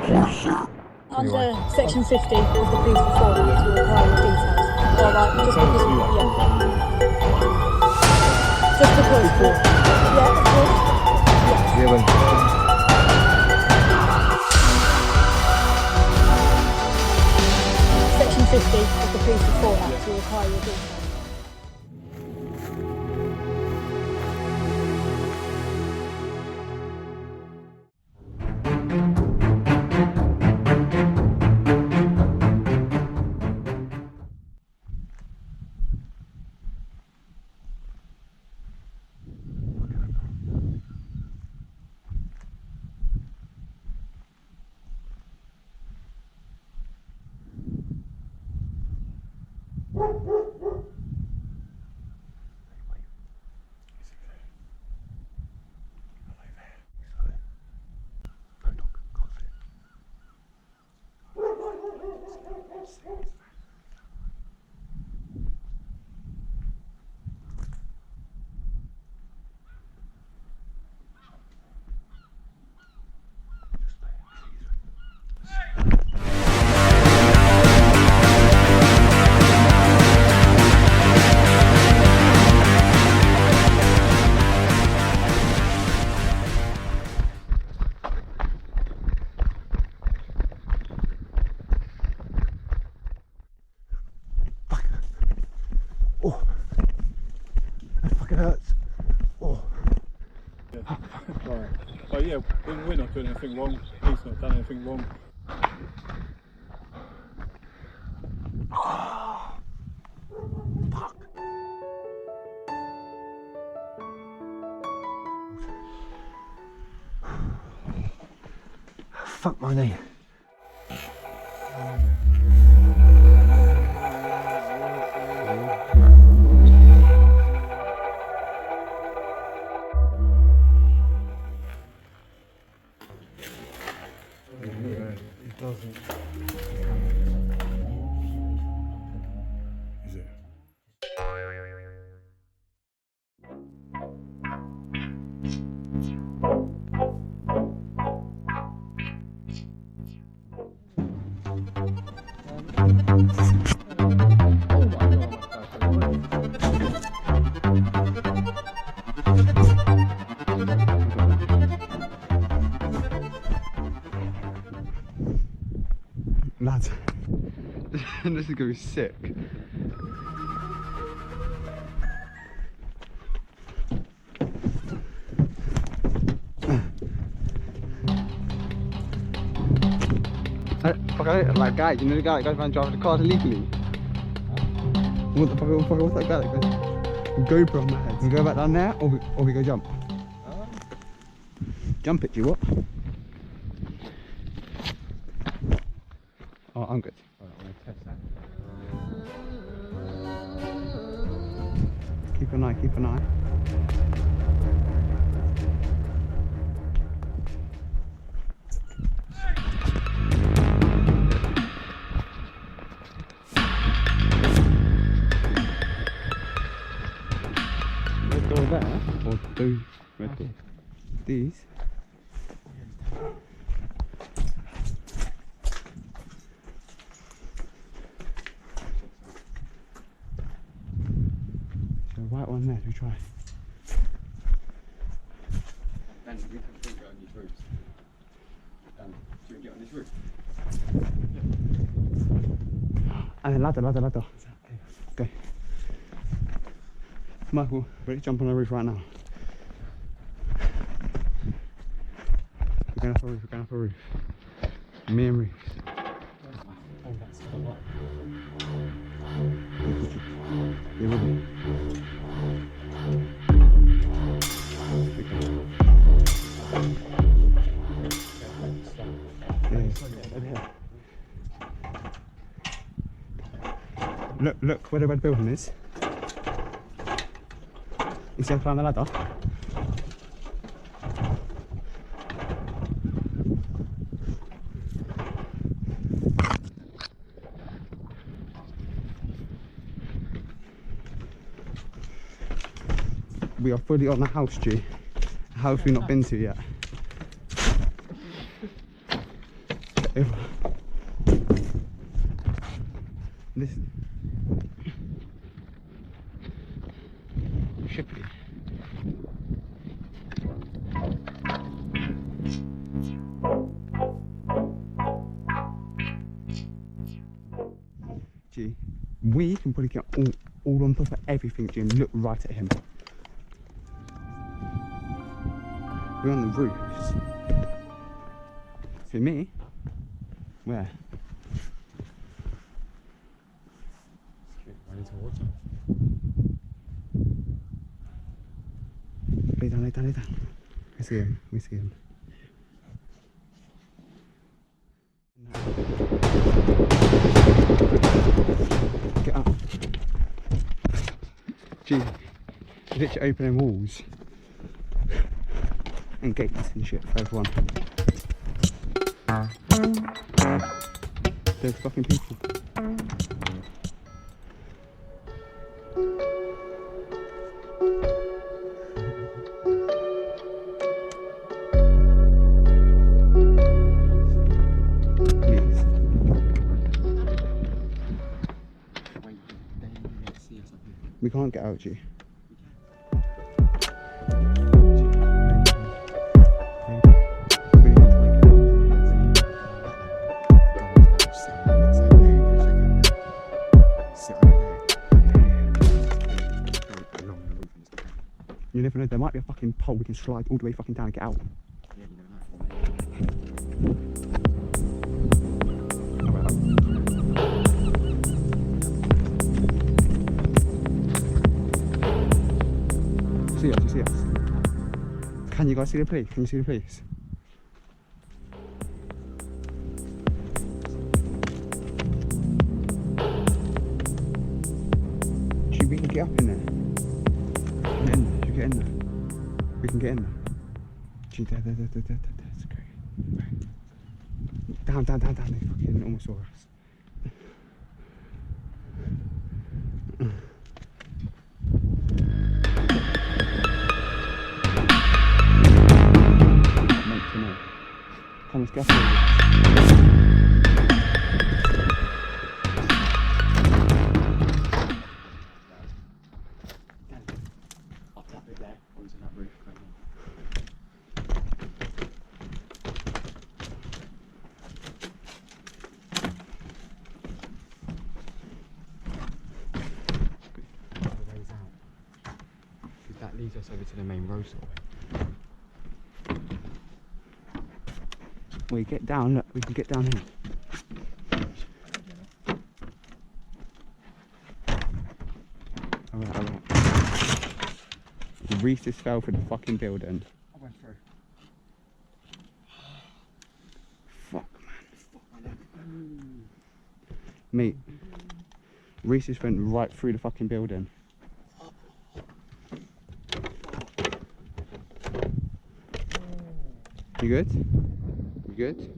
Under section 50 of the police report, you require your details. Alright, just because, yeah. Just because, yeah, of course. Yes. Section 50 of the police report act, you require your details. Oh, that fucking hurts. Oh. Yeah. Right. But yeah, we're not doing anything wrong. He's not done anything wrong. Oh. Fuck. Fuck my knee. It doesn't. Is it? Lads, this is gonna be sick. Okay, like guy, you know the guy that goes around driving the cars illegally? What the fuck, what's that guy that goes? GoPro on my head. We go back down there or we go jump? Jump it, do you what? Oh, I'm good. Alright, I'm gonna test that. Keep an eye, keep an eye. Red door there, or those red doors? These? White one there, we try. Dan, we can get on these roofs. Dan, do you get on this roof? And then ladder. Okay. Michael, ready to jump on the roof right now. We're going up a roof. Me and Reeves. You ready? Look where the red building is. You see how to climb the ladder? We are fully on the house, G. A house we've not been to yet. If this Shippy. Gee, we can probably get all on top of everything, G, and look right at him. We're on the roofs. See me? Where? Running towards him. Lay down, lay down, lay down. We see him, we see him. Get up. Gee, literally opening walls and gates and shit for everyone. There's fucking people. We can't get out, G. You never know, there might be a fucking pole we can slide all the way fucking down and get out. Yeah, you never know. See us, you see us. Can you guys see the police? Can you see the police? Gee, we can get up in there. Get in there. We can get in there. Gee, there, that's great. Down, they fucking almost saw us. Come, let's get through. I'll tap it there onto that roof. Ways out. Because that leads us over to the main road sort of way. We get down, look, we can get down here. Alright. Reese just fell for the fucking building. I went through. Fuck, man. Mate, Reese just went right through the fucking building. You good? You good?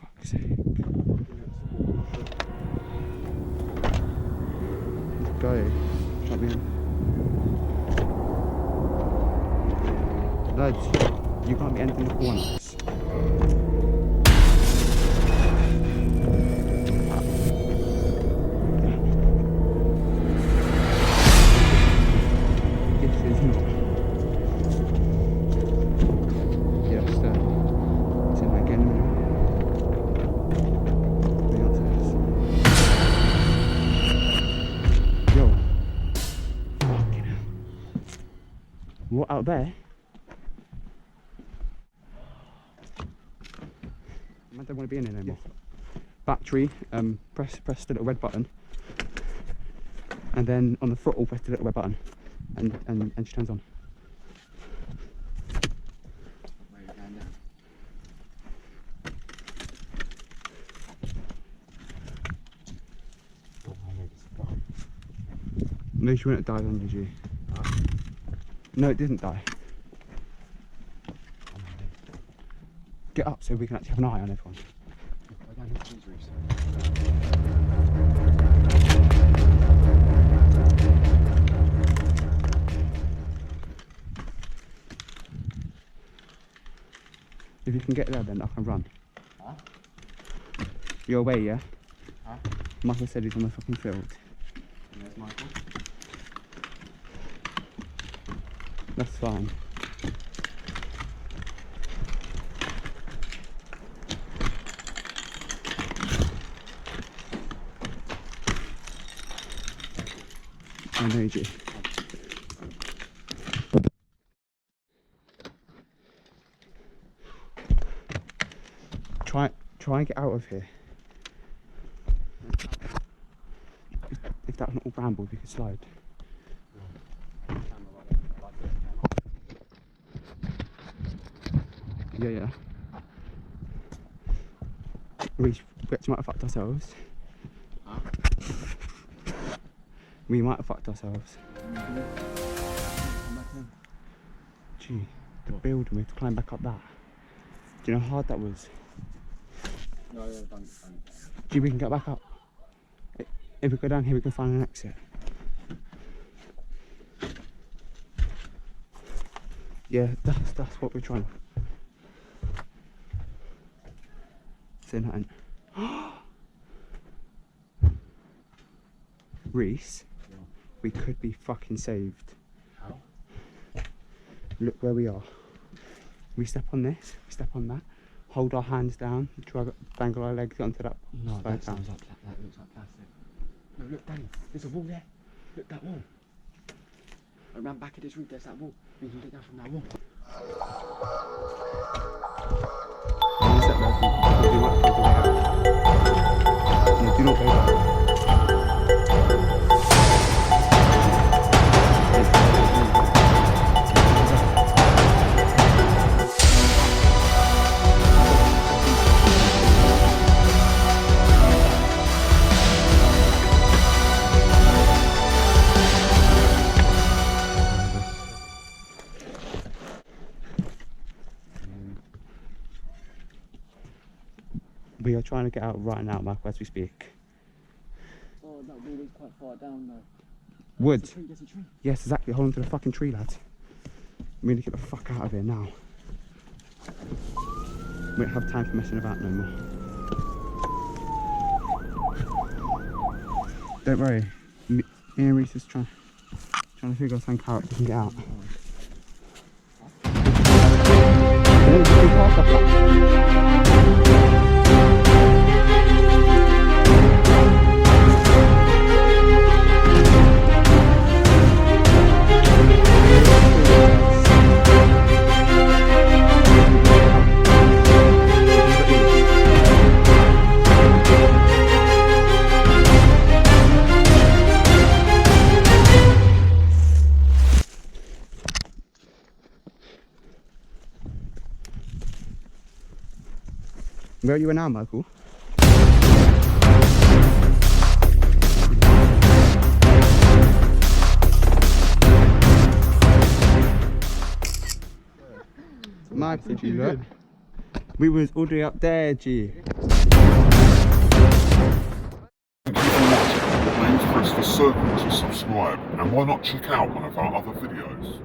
Fuck's sake. Go. Shut me in. Lads, you can't be anything in the corners. This is not. Yes, sir. It's in again. The answer is. Yo. Fucking hell. What out there? I don't want to be in here anymore. Battery, press the little red button, and then on the throttle press the little red button, and she turns on. Where are you going now? Oh, I know this one. No, she wouldn't have died on, did you? No, it didn't die. Get up so we can actually have an eye on everyone. We're down into these roofs. If you can get there, then I can run. Huh? You're away, yeah? Huh? Michael said he's on the fucking field. And there's Michael. That's fine. I need you. Try and get out of here. If that's not all bramble, we could slide. Yeah. We actually might have fucked ourselves. Huh? We might have fucked ourselves. Gee, the building, we have to climb back up that. Do you know how hard that was? No, don't. Gee, we can get back up. If we go down here, we can find an exit. Yeah, that's what we're trying. Say nothing. Reese, Yeah. we could be fucking saved. How? Look where we are. We step on this, we step on that, hold our hands down, dangle our legs onto that. No, slide that down. sounds like that looks like plastic. No, look, Danny, there's a wall there. Look, that wall. Around back of this roof, there's that wall. We can get down from that wall. One step back, and do not go the way out. No, do not go down. We are trying to get out right now, Michael, as we speak. Oh, that wall is quite far down though. Wood. There's a tree. Yes, exactly. Hold on to the fucking tree, lads. We need to get the fuck out of here now. We don't have time for messing about no more. Don't worry. Me and Reese is trying to figure out something out so we can get out. Where are you now, Michael? Michael, G, look. We was all the way up there, G. Thank you for watching. Please press the circle to subscribe, and why not check out one of our other videos.